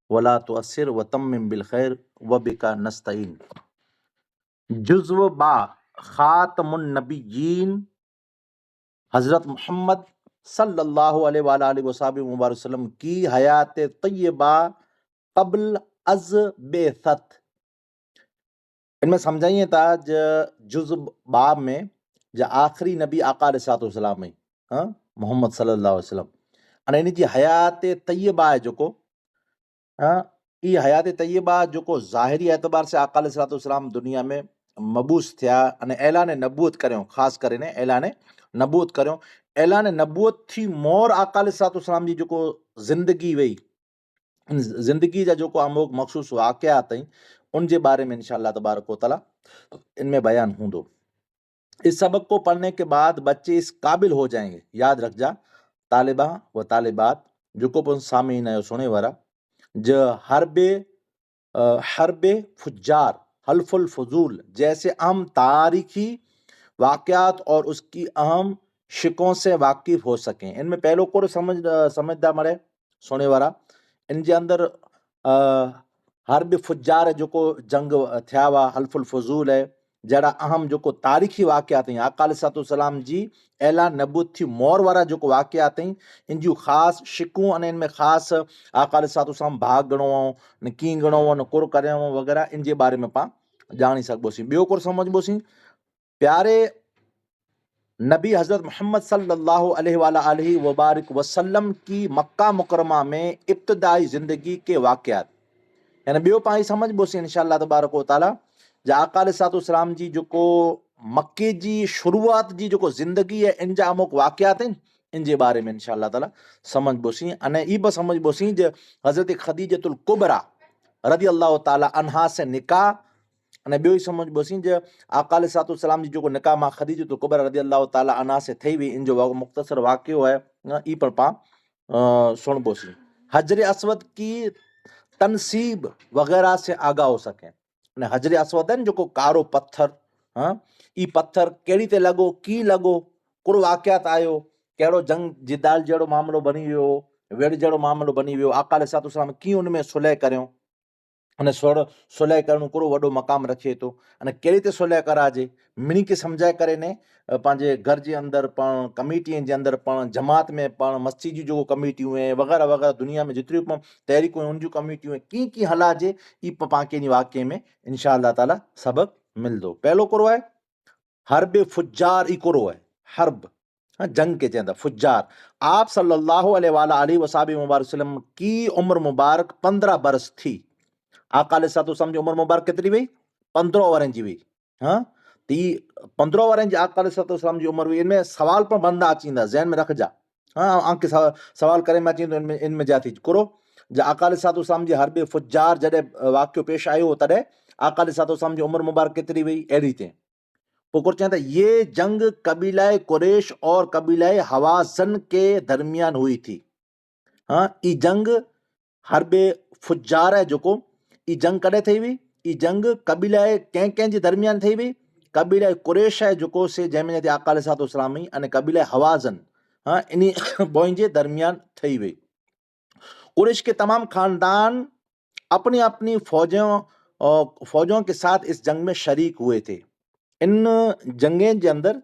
वला तुअस्सिर व तम्मिम बिल खैर व बिका नस्तईन। जुज़्व बा खातमुन नबिय्यीन हज़रत मोहम्मद सल्लल्लाहु अलैहि वसल्लम की हयात तय्यबा कब्ल अज बेसत। इनमें समझाइए था जुज़ बाब में जो आखिरी नबी आका अलैहिस्सलाम है, हाँ, मोहम्मद सल्लल्लाहु अलैहि वसल्लम अने इन जी हयात तय्यबा है जोको, हाँ, ये हयात तय्यबा जोको ज़ाहिरी एतबार से आका अलैहिस्सलाम दुनिया में मबूस थिया अने ऐलान नबूवत कर्यो, ख़ास करे ने ऐलान नबूवत कर्यो। ऐलान नबूवत थी मोर आका अलैहिस्सलाम जी जोको ज़िंदगी वई, जिंदगी जा जो को अमोक मखसूस वाक़यात आहिनि उन जे बारे में इंशाअल्लाह तबारक व तआला इनमें बयान हूंदो। इस सबक को पढ़ने के बाद बच्चे इस काबिल हो जाएंगे, याद रख जा तालिबा व तालिबात जो को पुन सामीन आयो सुने वारा, ज हरबे फुज्जार हल्फुल फजूल जैसे अहम तारीखी वाक़यात और उसकी अहम शिकों से वाकिफ हो सकें। इनमें पहलो को समझदा मरे सुने वारा, इन जे अंदर हर्ब फुज्जार जोको जंग थिया हुआ, हल्फुल फजूल है, जड़ा अहम जोको तारीखी वाक़यात आहिनि आका अलैहिस्सलाम जी ऐलान नबूवत थी मोर वारा जोको वाक़यात आहिनि इन जूं ख़ासि शिकूं अने इनमें ख़ासि आका अलैहिस्सलाम भाग घणो हो न कीअं घणो हो न कुर करियो वग़ैरह इन जे बारे में पाण ॼाणी सघिबोसीं। ॿियो कुर समझबोसीं, प्यारे नबी हजरत मोहम्मद सल्लल्लाहु अलैहि वबारिक वसल्लम की मक्का मुकरमा में इब्तदाई जिंदगी के वाक़यात, यानी ॿियो पाण समझबोसीं इंशाअल्लाह तबारक व तआला जा आका अलैहिस्सलाम जी जोको मक्के जी शुरुआत जी जोको जिंदगी है इन जा अमुक वाक़यात आहिनि इन जे बारे में इंशाअल्लाह तआला समझबोसीं। अने ई बि समझबोसीं जो हज़रत खदीजतुल कुबरा रदी अल्लाह ताला अन्हा से निकाह, अने ॿियो ई समझबोसीं जो आका अलैहिस्सलाम जी जोको निकाह मां खदीजतुल कुबरा रदी अल्लाह ताला अन्हा से थई हुई, इन जो मुख्तसर वाक़ियो है ई पर पाण सुनबोसीं। हजर असवद की तनसीब वगैरह से आगा हो सकें। हजर असवद है जो कारो पत्थर, हाँ, ई पत्थर केड़ी ते लगो, की लगो, कुर वाक़यात आयो, केड़ो जंग जिदाल जहिड़ो मामलो बनी वियो, वेड़ जहिड़ो मामलो बनी वियो, आका अलैहिस्सलाम कीअं उन में सुलह करियो, अने सुलह करणु कहिड़ो वॾो मक़ाम रखे थो, अने कहिड़ी ते सुलह कराजे मिणी खे सम्झाए करे ने पंहिंजे घर जे अंदरि पण कमेटीअ जे अंदरि पण जमात में पण मस्जिद जी जेको कमेटियूं आहिनि वग़ैरह वग़ैरह दुनिया में जेतिरियूं पण तहरीकूं आहिनि उन जूं कमेटियूं आहिनि कीअं कीअं हलाइजे ई पाण खे वाक़े में इंशाअल्लाह ताला सबक मिलंदो। पहिलो कुरो आहे हर्ब फुज्जार, ई कुरो आहे हर्ब, हाँ, जंग के चवंदा फुज्जार। आप सल्लल्लाहु अलैहि वसल्लम की उम्र मुबारक 15 बरस थी। आका अलैहिस्सलाम जी उम्र मुबारक केतिरी हुई? 15 वरनि जी हुई, हाँ, त ई 15 वरनि जी आका अलैहिस्सलाम जी उम्र हुई। इनमें सवाल पण बंदा अची वेंदा, ज़हन में रखजा, हाँ, आंके सवाल करे में अची वेंदो इनमें जा थी कुरो जो आका अलैहिस्सलाम जी हर्ब फुज्जार जॾहिं वाक़ियो पेश आयो तॾहिं आका अलैहिस्सलाम जी उम्र मुबारक केतिरी हुई? अहिड़ी ते पोइ कुर चवंदा ये जंग कबीला कुरैश और कबीला हवाज़न के दरमियान हुई थी। हाँ, ई जंग हर्ब फुज्जार है जोको ई जंग कॾहिं थी हुई? ई जंग कबीला कंहिं कंहिं जे दरमियान थी हुई? कबीला कुरैश है जोको से जंहिंमें ते आका अलैहिस्सलाम अने कबीला हवाज़न, हाँ, इन ॿोइन जे दरमियान थी हुई। कुरैश के तमाम खानदान अपनी अपनी फौजों के साथ इस जंग में शरीक हुए थे। इन जंगें जे अंदर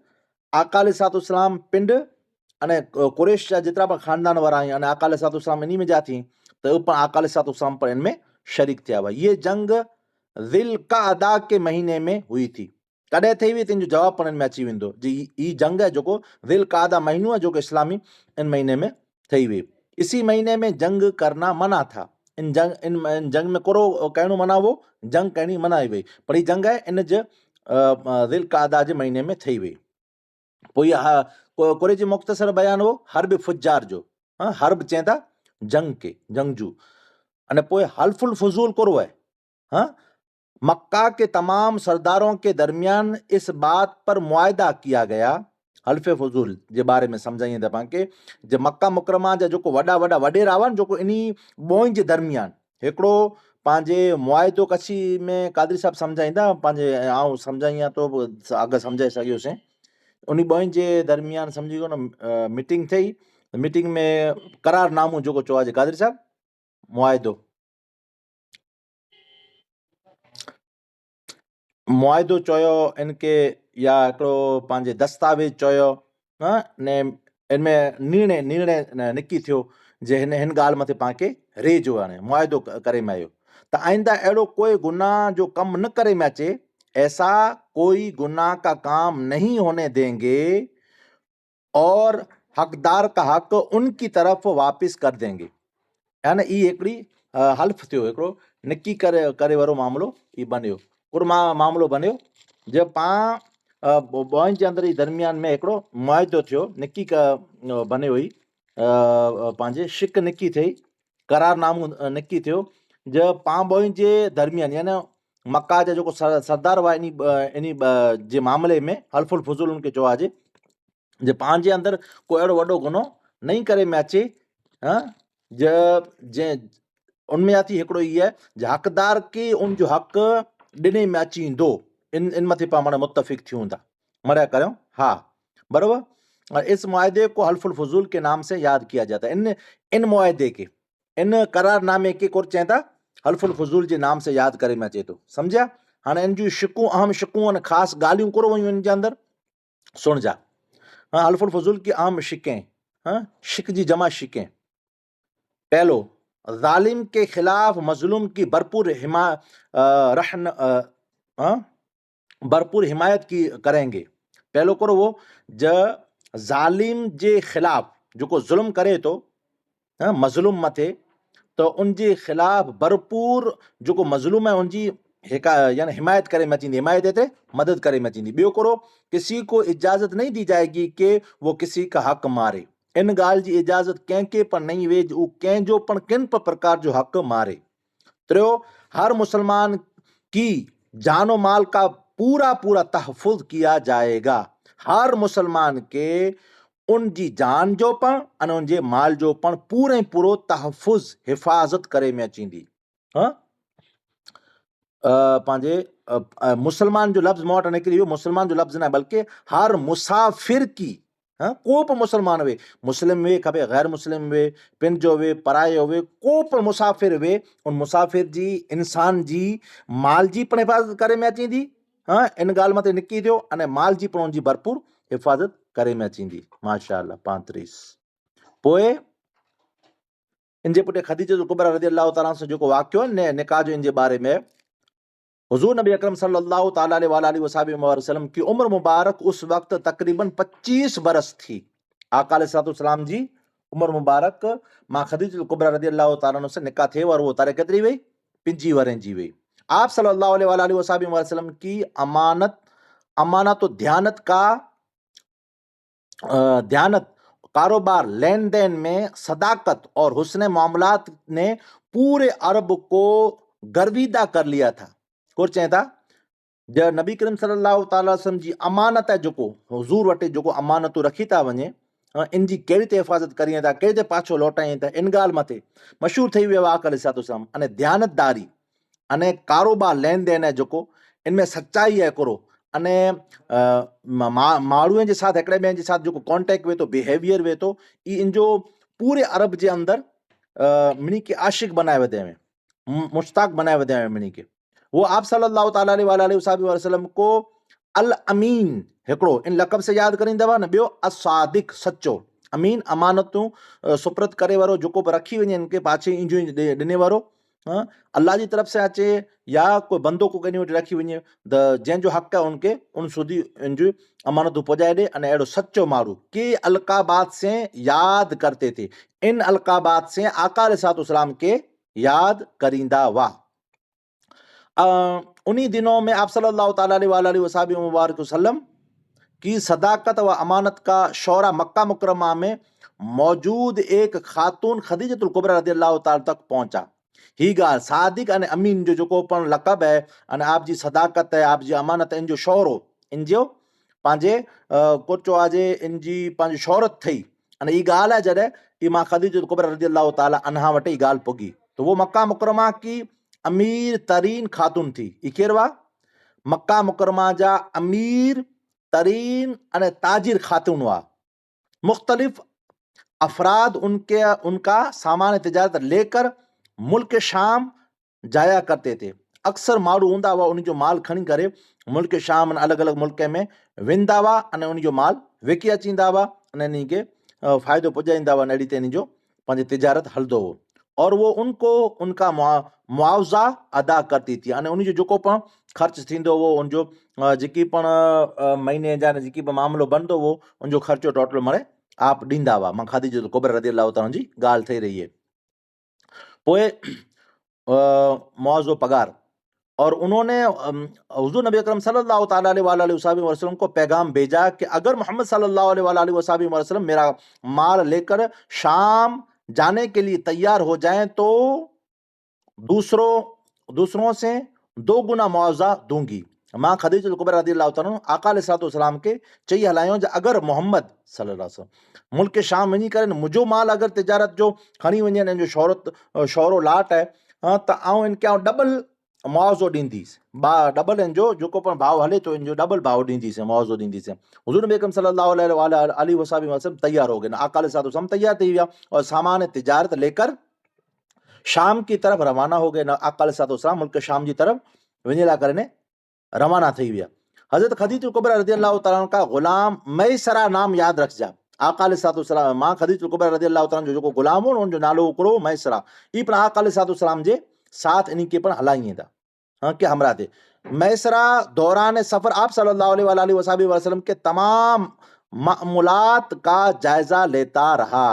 आका अलैहिस्सलाम पिंड अने कुरैश जा जेतिरा बि खानदान वारा आहिनि अने आका अलैहिस्सलाम इन्ही में जा थी त उहो पण आका अलैहिस्सलाम पर इनमें शरीक थिया हुआ। ये जंग ज़िलक़अदा के महीने में हुई थी। कॾहिं थी हुई? तिन जो जवाब पण में अची वेंदो जी ई जंग है जोको ज़िलक़अदा महीनो है जोको इस्लामी इन महीने में थी हुई। इसी महीने में जंग करना मना था। इन जंग में कुरो कहणो मना हो, जंग करनी मनाई वई, पर ही जंग है इन जे ज़िलक़अदा जे महीने में थी हुई। पोइ इहा कुरे जी मुख़्तसर बयान हो हर्ब फुज्जार जो, हाँ, हर्ब चवनि था जंग के, जंगजू। अने पोइ हल्फुल फजूल कुरो है, हाँ, मक्का के तमाम सरदारों के दरमियान इस बात पर मुआयदा किया गया, हल्फ फजूल जे बारे में समझाइए था पाण के जे मक्का मुकरमा जा जेको वॾा वॾा वॾेरा हुआ जेको इन्ही ॿोइन जे दरमियान हिकिड़ो पंहिंजे मुआइदो कच्छी में कादरी साहब सम्झाईंदा, पंहिंजे आउं सम्झाईं तो अॻु सम्झाए सघियोसीं। उन ॿोइन जे दरमियान सम्झी वियो न मीटिंग थी, मीटिंग में करारनामो जेको चयो आहे कादरी साहब मुआइदो, मुआइदो चयो इनके या हिकिड़ो पंहिंजे दस्तावेज़ चयो ने इनमें निर्णय निकी थियो जे हिन ॻाल्हि मथे पाण खे रेजो हाणे मुआइदो करे में आयो त आइंदा अहिड़ो कोई गुनाह जो कम न करे में अचे, ऐसा कोई गुनाह का काम नहीं होने देंगे और हकदार का हक उनकी तरफ वापस कर देंगे। यानी ई हिकिड़ी हल्फ थियो, हिकिड़ो निकी करे वारो मामिलो ई बनियो, कुड़ मामिलो बनियो जे पाण ॿोइन जे अंदरि ई दरमियान में हिकिड़ो मुआइदो थियो, निकी बने हुई, पंहिंजे शिक निकी थिए, करारनामो निकी थियो जे पाण ॿोइन जे दरमियान यानी मक्का जा जेको सरदार हुआ इन जे मामले में हल्फुल फुज़ूल उनखे चयो आहे जे पंहिंजे अंदरि को अहिड़ो वॾो गुनो नहीं करे में अचे जे उनमें थी हिकिड़ो ई आहे जे हक़दार के उनजो हक़ ॾिने में अची ईंदो, इन मथे पाण माना मुतफ़िक थियूं हूंदा मरिया करियो हा बराबर। इस मुआहदे को हल्फुल फजूल के नाम से याद किया जाता है। इन मुआहदे के इन करारनामे के कुर चवनि था हल्फुल फजूल जे नाम से याद करे में अचे थो, सम्झिया। हाणे इन जूं शिकूं अहम शिकूं आहिनि, ख़ासि ॻाल्हियूं कुर वयूं इन जे अंदरि, सुणिजा। हाँ, हल्फुल फजूल की अहम शिकें, शिक जी जमा शिकें। पहलो, जालिम के खिलाफ मजलूम की भरपूर हिमायत की करेंगे। पहलो करो वो जालिम जे खिलाफ जो जुल्म करे तो मजलूम मथे तो उनजे खिलाफ भरपूर जो मजलूम है उनकी यानी हिमायत करे में अचींदी, हिमायत ते मदद करे में अचींदी। ॿियो करो, किसी को इजाजत नहीं दी जाएगी कि वो किसी का हक मारे। इन ॻाल्हि जी इजाजत कंहिंखे पर नहीं वे जो कंहिंजो पण किन प्रकार जो हक मारे। त्रियो, हर मुसलमान की जानो माल का पूरा पूरा तहफुज किया जाएगा। हर मुसलमान के उनजी जान जो पण अने उनजे माल जो पण पूरे पूरो तहफुज हिफ़ाज़त करे में अचींदी। पंहिंजे मुसलमान जो लफ़्ज़ मूं वटि निकिरी वियो, मुसलमान जो लफ़्ज़ न बल्कि हर मुसाफ़िर की, को बि मुसलमान वे, मुस्लिम वे खपे, गैर मुस्लिम वे, पंहिंजो वे, परायो वे, को बि मुसाफ़िर वे, उन मुसाफ़िर जी इंसान जी माल जी पण हिफ़ाज़त करे में अचींदी। इन ॻाल्हि मथे निकी थियो अने माल जी पण उनजी भरपूर हिफ़ाज़त करे में अचींदी। माशाअल्लाह 35। पोइ इन जे पुठियां खदीजा कुबरा रज़ियल्लाहु ताला सां जेको वाक़ियो आहे निकाह जो इन जे बारे में, हुजूर नबी अकरम सल्लल्लाहु ताला अलैहि वसल्लम की उम्र मुबारक उस वक्त तकरीबन 25 बरस थी। आका अलैहिस्सलाम जी उम्र मुबारक मां खदीजा कुबरा रज़ियल्लाहु ताला से निकाह थे और वो तारीख़ केतिरी वई, 5 वरनि जी वई। आप सल्लल्लाहु अलैहि वसल्लम की अमानत ध्यानत कारोबार लेन देन में सदाकत और हुस्न मामलात ने पूरे अरब को गर्विदा कर लिया था। कुर चए था जब नबी करीम सल्लल्लाहु ताला वसल्लम जी अमानत है जो हुजूर वटे जो अमानतूं रखी था वञे, इन जी कहिड़ी ते हिफ़ाज़त करिए था, कहिड़ी ते पाछो लौटाइए था, इन ॻाल्हि मथे मशहूर थी वियो आहे आका अलैहिस्सलाम। अने ध्यानतदारी अने कारोबार लेन देन है जो इनमें सच्चाई है करो अने माण्हूअ जे साथ हिकिड़े ॿिए जे साथ जेको कॉन्टेक्ट वे थो, बिहेवियर वे थो, ई इन जो पूरे अरब जे अंदरि मिनी के आशिक बनाए वधे में, मुश्ताक बनाए वधे में मिनी के। वो आप सल्लल्लाहु ताला अलैहि वसल्लम को अल अमीन हिकिड़ो इन लक़ब से यादि करींदव न, ॿियो असादिक सचो, अमीन अमानतूं सुप्रत करे वारो जेको बि रखी वञे इनके पाछे इंजो ॾिने वारो, अल्लाह जी तरफ से अचे या कोई बंदो को कंहिं वटि रखी वञे जंहिंजो हक़ आहे उनके उन सुधी इन जो अमानतूं पहुचाए ॾे। अने अहिड़ो सच्चो माण्हू के अलकाबात से याद करते थे, इन अलकाबात से आका अलैहिस्सलाम के याद करींदा हुआ। उन्हीं दिनों में आप सल्लल्लाहु ताला अलैहि वसल्लम की सदाकत व अमानत का शौरा मक्का मुकरमा में मौजूद एक खातून खदीजतुल कुबरा रज़ियल्लाहु ताला तक पहुंचा। ही ॻाल्हि सादिक अने अमीन जो जेको पण लक़ब है अने आप जी सदाकत है, आप जी अमानत है, इन जो शौरो इन जो पंहिंजे कुचो आहे इन जी पंहिंजी शौहरत थी। अने ई ॻाल्हि आहे जॾहिं ई मां खदीजतुल कुबरा रज़ियल्लाहु ताला अन्हा वटि ई ॻाल्हि पुगी तो वो मक्का मुकरमा की अमीर तरीन खातून थी। ई केरु आहे? मक्का मुकरमा जा अमीर तरीन अने ताजिर खातून हुआ। मुख्तलिफ अफराद उनका सामान तिजारत लेकर मुल्क शाम जाया करते थे। अक्सर माण्हू हूंदा हुआ उन जो माल खणी करे मुल्क शाम अलॻि अलॻि मुल्क में वेंदा हुआ अने उन जो माल विकी अचींदा हुआ अने इन खे फ़ाइदो पुॼाईंदा हुआ अहिड़ी ते इन जो पंहिंजी तिजारत हलंदो हो और वो उनका मुआवज़ा अदा करती थी अने उन जो जेको पण ख़र्च थींदो हो उनजो जेकी पण महीने जा जेकी बि मामिलो बनंदो हो उनजो ख़र्चो टोटल मणे आप ॾींदा हुआ। मां ख़दीजतुल कुबरा रज़ियल्लाहु ताला जी ॻाल्हि थी रही है। पोइ मुआवज़ो पगार और उन्होंने हुजूर नबी अकरम सल्लल्लाहु ताला अलैहि वसल्लम को पैगाम भेजा कि अगर मोहम्मद सल्लल्लाहु अलैहि वसल्लम मेरा माल लेकर शाम जाने के लिए तैयार हो जाएं तो दूसरों से 2 गुना मुआवजा दूंगी। मां खदीजतुल कुबरा रज़ियल्लाहु ताला आका अलैहिस्सलाम के चई हलायो अगर मोहम्मद सल्लल्लाहु अलैहि वसल्लम मुल्क शाम वञी करे मुंहिंजो माल अगर तिजारत जो खणी वञे इन जो शौरो लाट है त आउं इनखे डबल मुआवज़ो ॾींदीसि डबल इन जो जेको पण भाव हले तो इन जो डबल भाव ॾींदीसि मुआवज़ो ॾींदीसि। हुजूर नबी अकरम सल्लल्लाहु अलैहि वसल्लम तैयार हो गए आका अलैहिस्सलाम तैयार थी गया और सामान तिजारत लेकर शाम की तरफ रवाना हो गए। आका अलैहिस्सलाम मुल्क शाम की तरफ वञे लाइ करे रवाना थी विया। हज़रत खदीजतुल कुबरा रज़ियल्लाहु ताला का गुलाम मैसरा नाम याद रखजा। आका अलैहिस्सलाम मां खदीजतुल कुबरा रज़ियल्लाहु ताला जो जेको गुलाम हो उन जो नालो हिकिड़ो मैसरा ई पण आका अलैहिस्सलाम जे साथ इन के पण हलाईं था के हमरा थे। मैसरा दौरान सफर आप सल्लल्लाहु अलैहि वसल्लम के तमाम मामूलात का जायजा लेता रहा।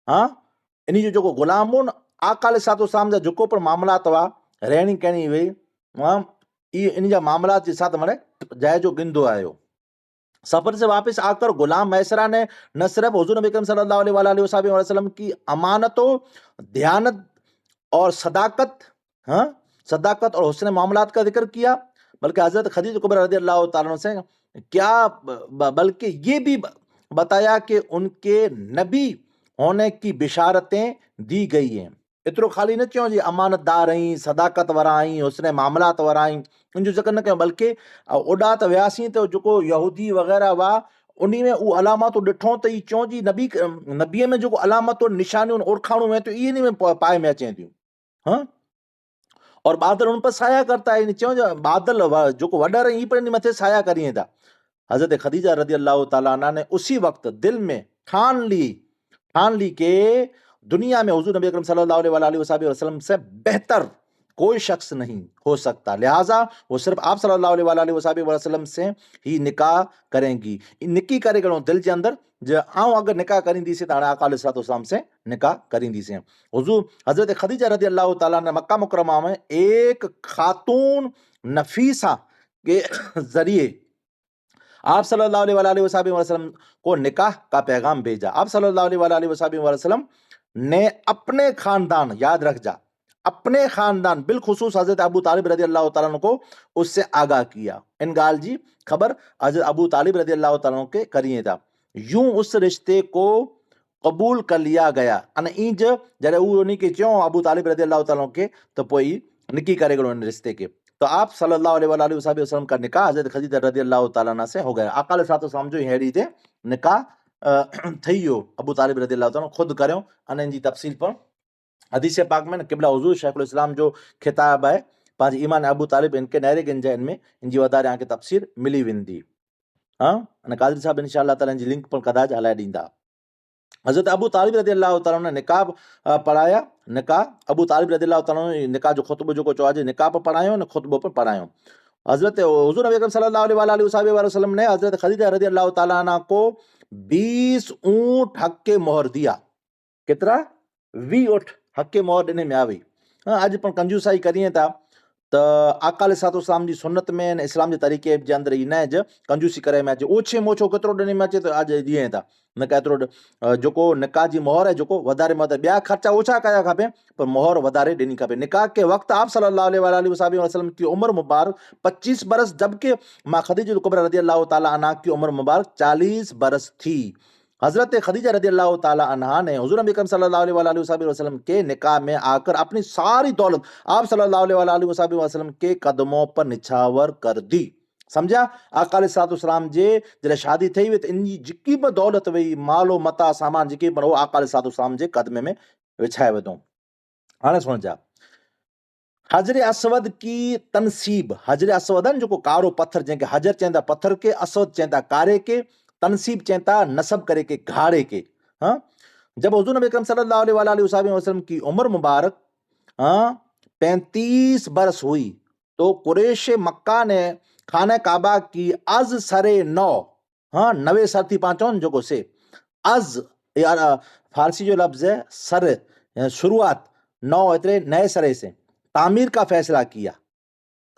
हाँ इन जो जेको गुलाम हो आका अलैहिस्सलाम जा जेको पण मामलात हुआ रहणी कहणी हुई इन जा मामलात के साथ माने जायजो गिनदो आयो। सफर से वापस आकर गुलाम मैसरा ने न सिर्फ हुजूर नबी अकरम सल्लल्लाहु अलैहि वसल्लम की अमानतों ध्यानत और सदाकत और हुस्न मामलात का जिक्र किया बल्कि हजरत खदीजा कुबरा रज़ियल्लाहु ताला से क्या बल्कि ये भी बताया कि उनके नबी होने की बिशारतें दी गई हैं। एतिरो खाली न चयो जी अमानतदार आई सदाकत वारा आई हुस्न मामलात वारा आई उन जो जिक्र न कयो बल्कि ओॾा त वियासीं त जेको यहूदी वग़ैरह हुआ उन में उहो अलामतूं ॾिठो त ई चऊं जी नबीअ में जेको अलामतूं निशानियूं ओरखाणूं में तो इन्हीं में पाए में अचें थियूं। हाँ और बादल उन पर साया करता है चो बादल जो वडर ई पर मथे साया करिए था। हजरत खदीजा रज़ियल्लाहु ताला अन्हा ने उसी वक्त दिल में ठान ली कि दुनिया में हुजूर नबी अकरम सल्लल्लाहु अलैहि वसल्लम से बेहतर कोई शख्स नहीं हो सकता, लिहाजा वो सिर्फ आप सल्लल्लाहु अलैहि वसल्लम से ही निकाह करेंगी। निकी करे दिल के अंदर आऊं अगर निकाह करींदीसीं त हाणे आका अलैहिस्सलाम से निकाह करींदीसीं। हुजूर हजरत खदीजा रज़ियल्लाहु ताला ने मक्का मुकरमा में एक खातून नफीसा के जरिए आप सल्लल्लाहु अलैहि वसल्लम को निकाह का पैगाम भेजा। आप सल्लल्लाहु अलैहि वसल्लम ने अपने खानदान, याद रख जा, अपने खानदान बिलखुसूस हजरत अबू तालिब रज़ियल्लाहु ताला अन्हु को उससे आगाह किया। इन गाल जी खबर हजरत अबू तालिब रज़ियल्लाहु ताला अन्हु के करिए था। यूं उस रिश्ते को कबूल कर लिया गया अने इंज जरे उन्हीं के चो अबू तालिब रज़ियल्लाहु ताला अन्हु के तो पोई निकी करे इन रिश्ते के तो आप सल्लल्लाहु अलैहि वसल्लम का निकाह हजरत खदीजा रज़ियल्लाहु ताला अन्हा से हो गया। आका अलैहिस्सलाम जो हेड़ी थे निकाह थी वियो। अबू तालिब रज़ियल्लाहु ताला खुद करियो अने इन जी तफसील पर हदीस पाक में किबला हुजूर शेखुल इस्लाम जो खिताब है पांच ईमान अबू तालिब इनके नहरे गिंजन में इन जी वधारे आके तफसीर मिली वेंदी। हाँ अने कादरी साहब इंशाअल्लाह ताला इन जी लिंक पर कदाच हलाए ॾींदा। हजरत अबू तालिब रज़ियल्लाहु ताला ने निकाह पढ़ाया। निकाह अबू तालिब रज़ियल्लाहु ताला निकाह जो खुतबो जो चवाजे निकाह पर पढ़ायो ने खुतबो पर पढ़ायो। हजरत हुजूर नबी अकरम सल्लल्लाहु अलैहि वसल्लम ने हजरत खदीजा रज़ियल्लाहु ताला अन्हा को 20 ऊंट हक के मोहर दिया। केतरा 20 ऊंट हक के मोहर ॾिने में आवी। अॼु पण कंजूसाई करिए था त आका अलैहिस्सलाम जी सुन्नत में इस्लाम जे तरीक़े जे अंदर ई न कंजूसी करे में अचे ओछे मोछो केतिरो ॾिने में अचे त अॼु ॾिए था न केतिरो जेको निकाह जी मोहर है जेको वधारे मतिलबु ॿिया ख़र्चा ओछा कया खपे पर मोहर वधारे ॾिनी खपे। निकाह के वक्त आप सल्लल्लाहु अलैहि वसल्लम की उम्र मुबारक 25 बरस जबकि मां खदीजा कुबरा रज़ियल्लाहु ताला अन्हा की उम्र मुबारक 40 बरस थी। हजरत खदीजा रज़ियल्लाहु ताला अन्हा ने हुजूर नबी अकरम सल्लल्लाहु अलैहि वसल्लम के निकाह में आकर अपनी सारी दौलत आप सल्लल्लाहु अलैहि वसल्लम के कदमों पर निछावर कर दी। समझा आका अलैहिस्सलाम जे जॾहिं शादी थी हुई त इन जी जेकी बि दौलत वई मालो मता सामान जेके बि हो आका अलैहिस्सलाम जे कदमे में विछाए विधो। हाणे सुणजा हजर असवद की तनसीब, हजर असवद है न जो कारो पत्थर जंहिंखे हजर चवंदा पत्थर के, असवद चवंदा कारे के, तनसीब चवंदा नसब करे के घाड़े के। हाँ, जब हुजूर नबी अकरम सल्लल्लाहु अलैहि वसल्लम की उम्र मुबारक 35 बरस हुई तो कुरैश मक्का ने खाना काबा की अज सरे नौ, हाँ, नवे सर थी पांचों जो से अज यार फारसी जो लफ्ज है सर, शुरुआत, नौ इतने नए सरे से तामीर का फैसला किया।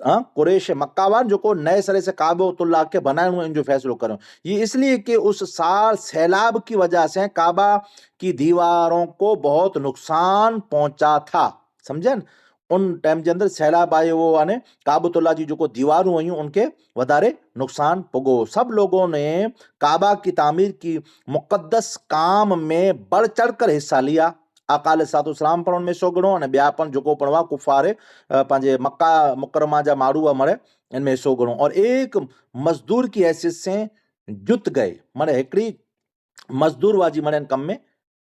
कुरैश मक्कावान जो को नए सरे से काबतुल्लाह के बनाए हुए इन जो फैसलों करो, ये इसलिए कि उस साल सैलाब की वजह से काबा की दीवारों को बहुत नुकसान पहुंचा था, समझे न? उन टाइम के अंदर सैलाब आए वो आने काबतुल्लाह जी जो को दीवारों हुई उनके वधारे नुकसान पुगो। सब लोगों ने काबा की तामीर की मुकद्दस काम में बढ़ चढ़कर हिस्सा लिया। आका अलैहिस्सलाम पण उनमें हिस्सो गिणो अने ॿिया पण जेको पण हुआ कुफार पंहिंजे मक्का मुकरमा जा माण्हू हुआ मरे इनमें हिस्सो गिणो और एक मजदूर की हैसियत से जुत गए, माने हिकिड़ी मजदूर वाजी माने इन कम में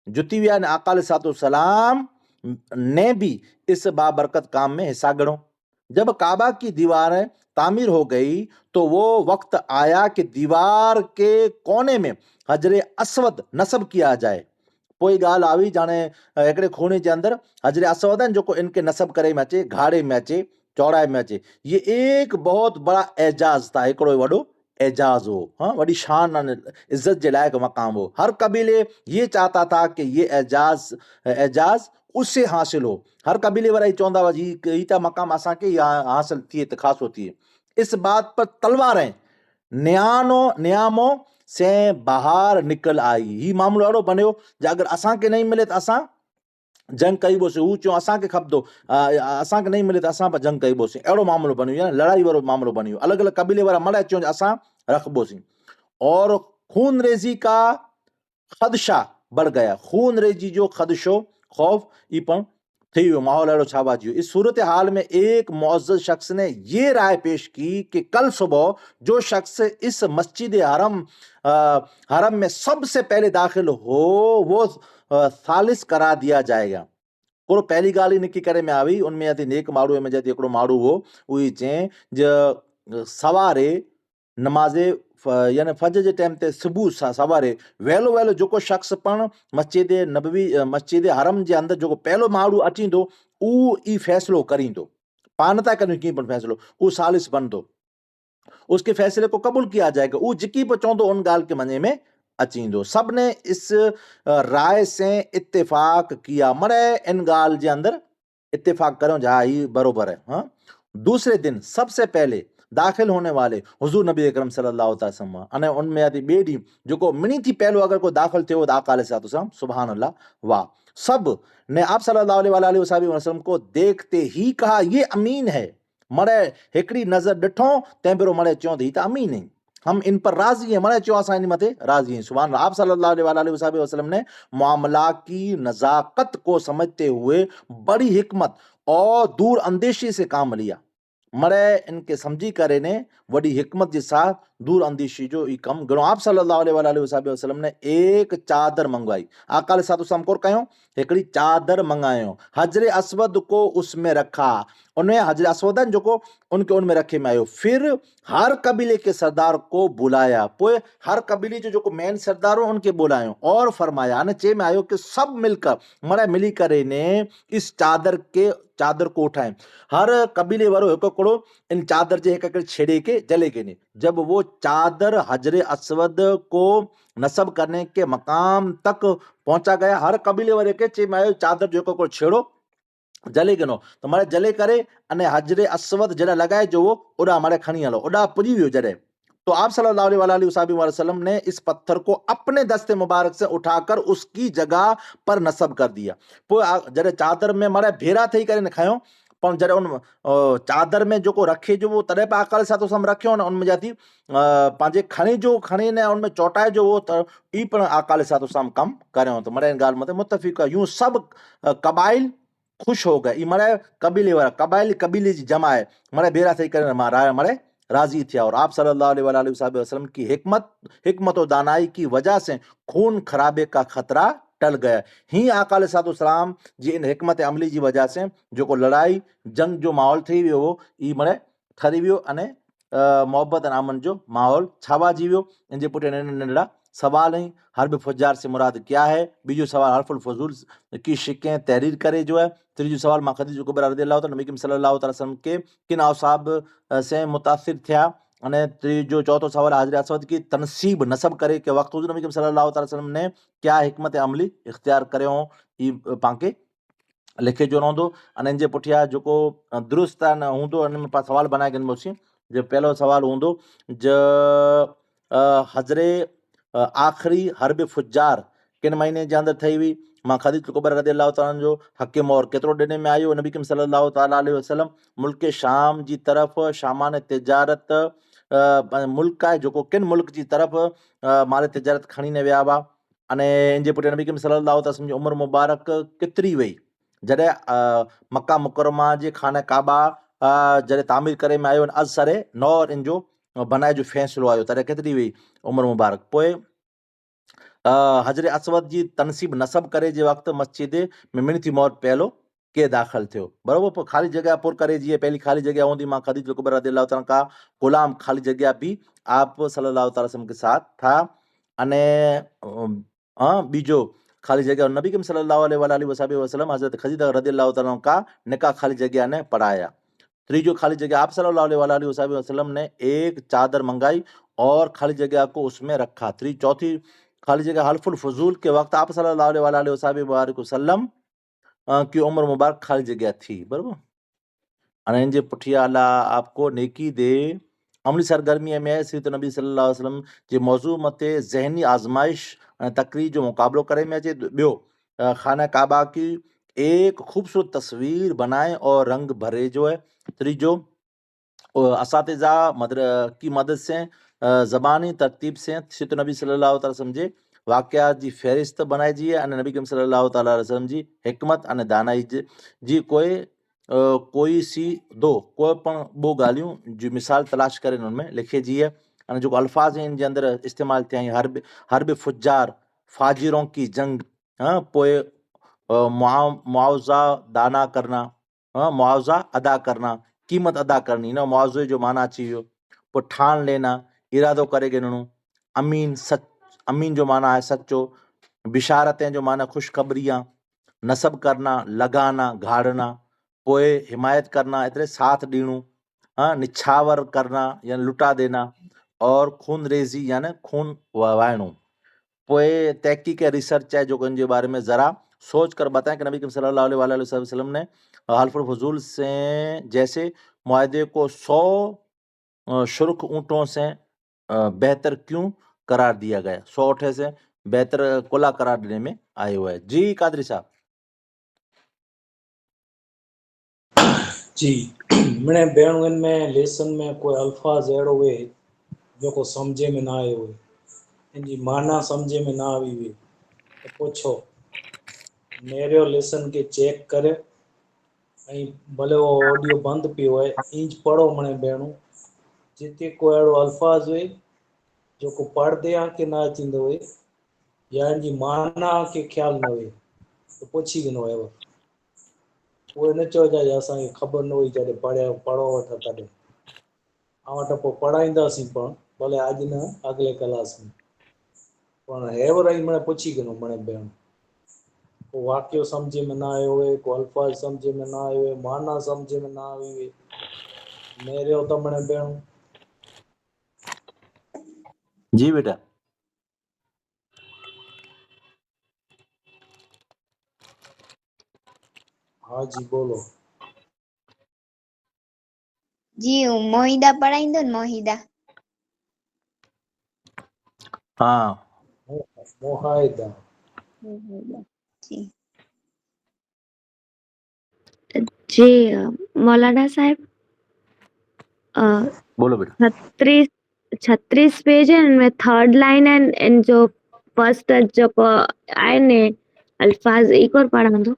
जुती विया ने आका अलैहिस्सलाम ने भी इस बाबरकत काम में हिस्सा गिणो। जब काबा की दीवारें तामीर हो गई तो वो वक्त आया कि दीवार के कोने में हजरे असवद नस्ब किया जाए। पोइ ॻाल्हि आवी जाने हिकिड़े खूणे जे अंदरि हजरे असवद आहिनि जेको इनके नस्ब करे में अचे, घाड़े में अचे, चौड़ाई में अचे। ये एक बहुत बड़ा एजाज था, हिकिड़ो वॾो एजाज हो, हाँ, वॾी शान इज्जत जे लायक मकाम हो। हर कबीले ये चाहता था कि ये एजाज एजाज उससे हासिल हो। हर कबीले वारा ही चवंदा हुआ जी ही त मकाम असांखे हासिल थिए त ख़ासो थिए। इस बात पर तलवारें नियामो से बाहर निकल आई। ही मामलो अहिड़ो बनियो जे अगरि असांखे नहीं मिले त असां जंग कई बोसीं, हू चयो असांखे खपंदो, असांखे नहीं मिले त असां बि जंग कई बोसीं, अहिड़ो मामलो बनी वियो, लड़ाई वारो मामलो बनी वियो। अलॻि अलॻि कबीले वारा मरे चयो असां रखबोसीं और खून रेज़ी का खदशा बढ़ गया। खून रेज़ी जो खदशो खौफ ई पण थी वियो, माहौल अहिड़ो छावाजी वियो। इस सूरत हाल में एक मुअज़्ज़ज़ शख्स ने ये राय पेश की कि कल सुबह जो शख्स इस मस्जिद हरम में सबसे पहले दाखिल हो वो सालिस करा दिया जाएगा। कोई पहली ॻाल्हि ही निकी करे में आवी उनमें यदि नेक माण्हू में यदि हिकिड़ो माण्हू हो उही चई ज सवारे नमाज़े यानी फजर जे टाइम ते सुबुह सवारे वेलो वेलो जेको शख्स पण मस्जिद नबवी मस्जिद हरम जे अंदरि जेको पहिलो माण्हू अचींदो उहो ई फैसलो करींदो, पान था करियूं कीअं पण फैसलो, उहो सालिस बंदो, उसके फैसले को कबूल किया जाएगा। वो जिकी पर चौंदो उन गाल के मने में अचींदो। सब ने इस राय से इत्तेफाक किया, मरे इन गाल जे अंदर इत्तेफाक करो जा ही बरोबर है। हाँ, दूसरे दिन सबसे पहले दाखिल होने वाले हुजूर नबी अकरम सल्लल्लाहु अलैहि वसल्लम अने उनमें आदि ॿिए ॾींहुं जेको मिनी थी पहलो अगर कोई दाखिल थियो त आका अलैहिस्सलाम सुभान अल्लाह वाह, सब ने आप सल्लल्लाहु अलैहि वसल्लम को देखते ही कहा ये अमीन है। मरे हिकिड़ी नज़र ॾिठो तंहिं भेरो मरे चयो त ही त अमीन है, हम इन पर राजी हैं, मरे चयो असां इन मथे राजी हैं। सुभान अल्लाह। आप सल्लल्लाहु अलैहि वसल्लम ने मामला की नजाकत को समझते हुए बड़ी हिकमत और दूर अंदेशी से काम लिया। मरे इनके समझी करे ने वडी हिकमत के साथ दूर अंदेशी जो ई कम गिणो। आप सल्लल्लाहु अलैहि वसल्लम ने एक चादर मंगवाई, आका अलैहिस्सलाम को कयो हिकिड़ी चादर मंगायो, हजरे असवद को उसमें रखा, उन्हें हजरे असवद जो को उनके उनमें रखे में आयो। फिर हर कबीले के सरदार को बुलाया, पोए हर कबीले जो मेन सरदार हो उनके बुलायो और फरमाया ने चे में आयो कि सब मिलकर मरे मिली करे ने इस चादर को उठाएं। हर कबीले वारो हिकु हिकिड़ो इन चादर जे हिकु छेड़े के जले के ने। जब वो चादर हजरे असवद को नस्ब करने के मकाम तक पहुंचा गया, हर कबीले वारे के चे में आयो चादर जो हिकु छेड़ो जले गिनो तो मारे जले करे अने हजरे असवद जड़ा लगाए जो वो उड़ा मारे खणी हलो, उड़ा पुजी वियो जड़े। तो आप सल्लल्लाहु अलैहि वसल्लम ने इस पत्थर को अपने दस्ते मुबारक से उठाकर उसकी जगह पर नस्ब कर दिया। जड़े चादर में मारे भेरा थई करे न खयो, पर जड़े उन चादर में जो को रखे जो वो तड़े पे आकाल साथ सम रखियो न उनमें जाती पांजे खणी ने उनमें चौटाए जो वो ई पण आकाल साथ सम कम करयो। तो मरे गाल मते मुत्तफिक यूं सब कबाइल खुश हो गए। मरे कबीले वाला कबीले जी जमा है मरे बेरा थई करे मरे राजी थिया। और आप सल्लल्लाहु अलैहि वसल्लम की हिकमत और दानाई की वजह से खून खराबे का खतरा टल गया। ही आका अलैहिस्सलाम जी इन हिकमत अमली जी वजह से जो लड़ाई जंग जो माहौल थी वियो हो ई मरे ठरी वियो अने मोहब्बत ऐं अमन जो माहौल छावाजी वियो। इन जे पुठियां नंढड़ा सवाल हैं। हर्ब फुजार से मुराद क्या है? बीजो सवाल हर्फुल फजूल की शिकें तहरीर करे जो है। तीजो सवाल मां खदीजा कुबरा रज़ियल्लाहु ताला नबी करीम सल्लल्लाहु अलैहि वसल्लम के किन औसाब से मुतासिर थिया। अने तीजो चौथो सवाल हाजिर असवद की तनसीब नसब करे के वक्त हुजूर नबी करीम सल्लल्लाहु अलैहि वसल्लम ने क्या हिकमत अमली इख्तियार करियो ई पांखे लिखे जो रहंदो। अने इन जे पुठियां जेको दुरुस्त हूंदो इन में पाण सवाल बनाए गिनबोसीं। जो पहलो सवाल हूंदो ज हजरे आखिरी हर्ब फुजार किन महीने जे अंदरि ठही हुई? मां खदीजा कुबरा रज़ियल्लाहु ताला जो हकीम और केतिरो ॾिने में आयो? नबी करीम सल्लल्लाहु ताला अलैहि वसल्लम मुल्क शाम जी तरफ़ शामान तिजारत मुल्क आहे जेको किन मुल्क जी तरफ़ माल तिजारत खणी न विया हुआ? अने इन जे पुठियां नबी करीम सल्लल्लाहु ताला जी उमिरि मुबारक केतिरी वई जॾहिं मक्का मुकरमा जे खाना काबा जॾहिं तामीर करे में आयो अज़सरे नौर इन जो बनाए जो फ़ैसिलो आयो तॾहिं केतिरी वई उमिरि मुबारक? पोइ हजर असवद जी तनसीब नसब करे जे वक़्तु मस्जिद में मिणती मौत पहलो के दाख़िल थियो? बराबरि। पोइ ख़ाली जगह पुर करे जीअं पहली ख़ाली जगह हूंदी मां खदीजा कुबरा रज़ियल्लाहु ताला का गुलाम ख़ाली जगह भी आप सल्लल्लाहु ताला वसल्लम के साथ था। अने बीजो खाली जगह नबी करीम सल्लल्लाहु अलैहि वसल्लम हजरत खदीजा रज़ियल्लाहु ताला का निकाह खाली जगह ने पढ़ाया। तीजो खाली जगह आप सल्लल्लाहु अलैहि वसल्लम ने एक चादर मंगाई और खाली जगह को उसमें रखा। चौथी खाली जगह हल्फुल फजूल के वक्त आप सल्लल्लाहु अलैहि वसल्लम की उम्र मुबारक खाली जगह थी। बराबर। अने इन जे पुठियां अल्लाह आपको नेकी दे अमली सरगर्मी में सीरत नबी सल्लल्लाहु अलैहि वसल्लम जे मौजू मते ज़हनी आजमाइश तकरीर जो मुकाबलो करे में अचे। ॿियो खाना काबा की एक खूबसूरत तस्वीर बनाए और रंग भरे जो है। तीजो असातिज़ा की मदद से ज़बानी तरतीब से सीरत नबी सल्लल्लाहु अलैहि वसल्लम जे वाक़यात जी फ़हरिस्त बनाइजी है। अने नबी करीम सल्लल्लाहु अलैहि वसल्लम जी हिकमत अने दानाई जी कोई सी दो कोई पण ॿ ॻाल्हियूं जी मिसाल तलाश करे हुन में लिखे जी है। अने जेको अल्फाज इन जे अंदरि इस्तेमालु थिया आहिनि हर्ब फुजार फाजिरों की जंग पोइ मुआवज़ा दाना करना मुआवज़ा अदा करना कीमत अदा करनी न मुआवज़े जो माना अची वियो। पोइ ठान लेना इरादो करे गिनणो। अमीन अमीन जो माना है सच्चो। बिशारतें जो माना खुशखबरियाँ। नसब करना लगाना घाड़ना। पोइ हिमायत करना एतिरे साथ ॾियणो। निछावर करना यानी लुटा देना और खून रेज़ी यानी खून वहाइणो। पोइ तहकीक रिसर्च है जो उनके बारे में ज़रा सोच कर बताएं कि नबी करीम सल्लल्लाहु अलैहि वसल्लम ने हल्फुल फजूल से जैसे मुआहदे को 100 शुर्ख ऊँटों से बेहतर क्यों करार दिया गया? 100 ऊँटे से बेहतर कुला करार देने में आए हुए है। जी कादरी साहब। जी मैंने बेणुन में लेसन में कोई अल्फाज अड़ो हुए जो समझे में ना आयो हुए इनकी माना समझे में ना आई हुई तो पूछो मेरे लेसन के चेक करे भले वो ऑडियो बंद पियो है इंच पढ़ो मने बेणु जिते कोई अड़ो अल्फाज हुए जो को पढ़ दे के ना थींदो हुए या इनकी माना के ख्याल न हुए तो पूछी गिनो है वो न चो जाए असांखे ख़बर न हुई जॾहिं पढ़ो वठ तॾहिं वटि पोइ पढ़ाईंदासीं पण भले अॼु न अॻिले क्लास में पण हेवर ई मने पुछी गिनो मने भेण को वाक्य सम्झे में ना आयो हुए को अल्फाज सम्झे में ना आयो हुए माना सम्झे में ना आई हुए मेरे हो तो मने भेण। जी बेटा। हाँ जी बोलो। जी मोहिदा पढ़ाईंदो न मोहिदा। हाँ मोहाइदा। जी जी मौलाना साहब बोलो बेटा। 36 पेज है इनमें थर्ड लाइन एंड जो फर्स्ट जो आए ने अल्फाज एक और पढ़ा दो।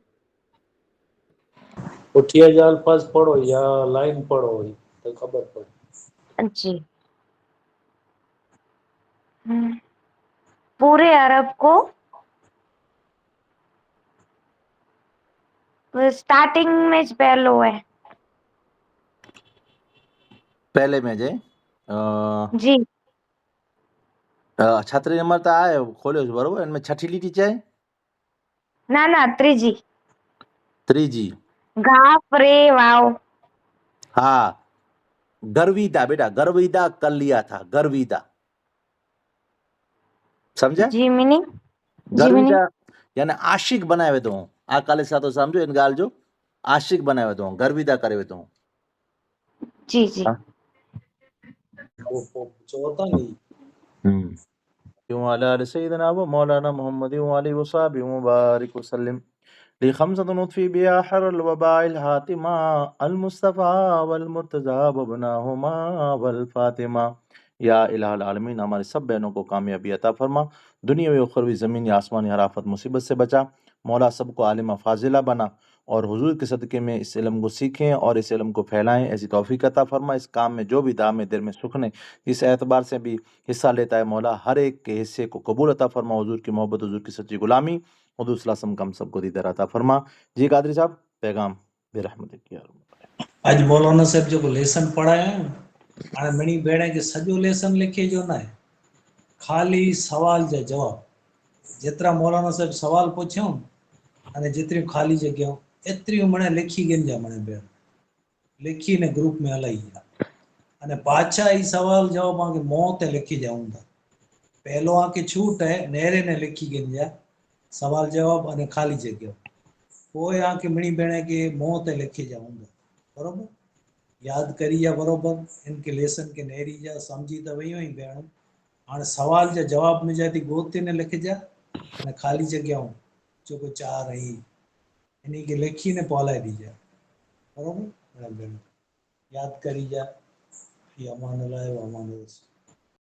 पुठिया जा अल्फाज पढ़ो या लाइन पढ़ो तो खबर पड़े। जी पूरे अरब को स्टार्टिंग में ज पहलो है। पहले में जे जी। छत्री नंबर तो आए खोलियो छे बरोबर इनमें छठी लीटी छे ना ना त्रीजी। त्रीजी घाफ रे वाव। हाँ गर्विदा बेटा गर्विदा कर लिया था गर्विदा समझा जी मीनिंग। जी मीनिंग। गर्विदा यानी आशिक बनाए वेतो हूं आ काले सातो समझो इन गाल जो आशिक बनाए वेतो हूं गर्विदा करे वेतो हूं जी जी। हाँ? वो चौथा नहीं क्यों अला सय्यदना व मौलाना मुहम्मद व आलिहि व सहाबिहि मुबारक वसल्लम لخمسة نطفي بها حر الوباء الهاتمة المصطفى والمرتضى وابناهما والفاطمة या इलाहुल आलमीन हमारे सब बहनों को कामयाबी अता फरमा दुनियावी उखरवी ज़मीनी आसमानी हर आफत मुसीबत से बचा मौला सबको आलिमा फाजिला बना और हुजूर के सदक़े में इस इल्म को सीखें और इस इल्म को फैलाएं ऐसी तौफीक अता फरमा इस काम में जो भी दाम में दिल में सुखने इस एतबार से भी हिस्सा लेता है मौला हर एक के हिस्से को कबूल अता फरमा हुजूर की मोहब्बत हुजूर की सच्ची गुलामी हुजूर सल्लल्लाहु अलैहि वसल्लम का हम सबको दीदार अता फरमा जी कादरी साहब पैगाम बेरहमतिक या रब। आज मौलाना साहब जो लेसन पढ़ाया हाणे मणी भेण के सॼो लेसन लिखे जो ना है खाली सवाल जा जवाब जेतिरा मौलाना साहब सवाल पुछूं अने जेतिरियूं खाली जॻहियूं एतिरियूं मणे लिखी गिनजा मणे भेण लिखी ने ग्रुप में हलाई अने पाछा ही सवाल जवाब आके मुंह ते लिखी जाऊंगा पहलो आके छूट है नेरे ने लिखी गिनजा सवाल जवाब अने खाली जॻहियूं पोइ आके मणी भेण के मुंह ते लिखी जाऊंगा बरोबर याद करी जा बरोबर इनके लेसन के नेरी जा समझी त वयूं ई भेण हाणे सवाल जा जवाब में जाती गोते ने लिखजा अने खाली जॻहियूं जेको चार आई इन्हीं के लिखी ने पोइ हलाए ॾिजा बरोबर भेण याद करी जा ये अमान अल्लाह व अमान रसूल।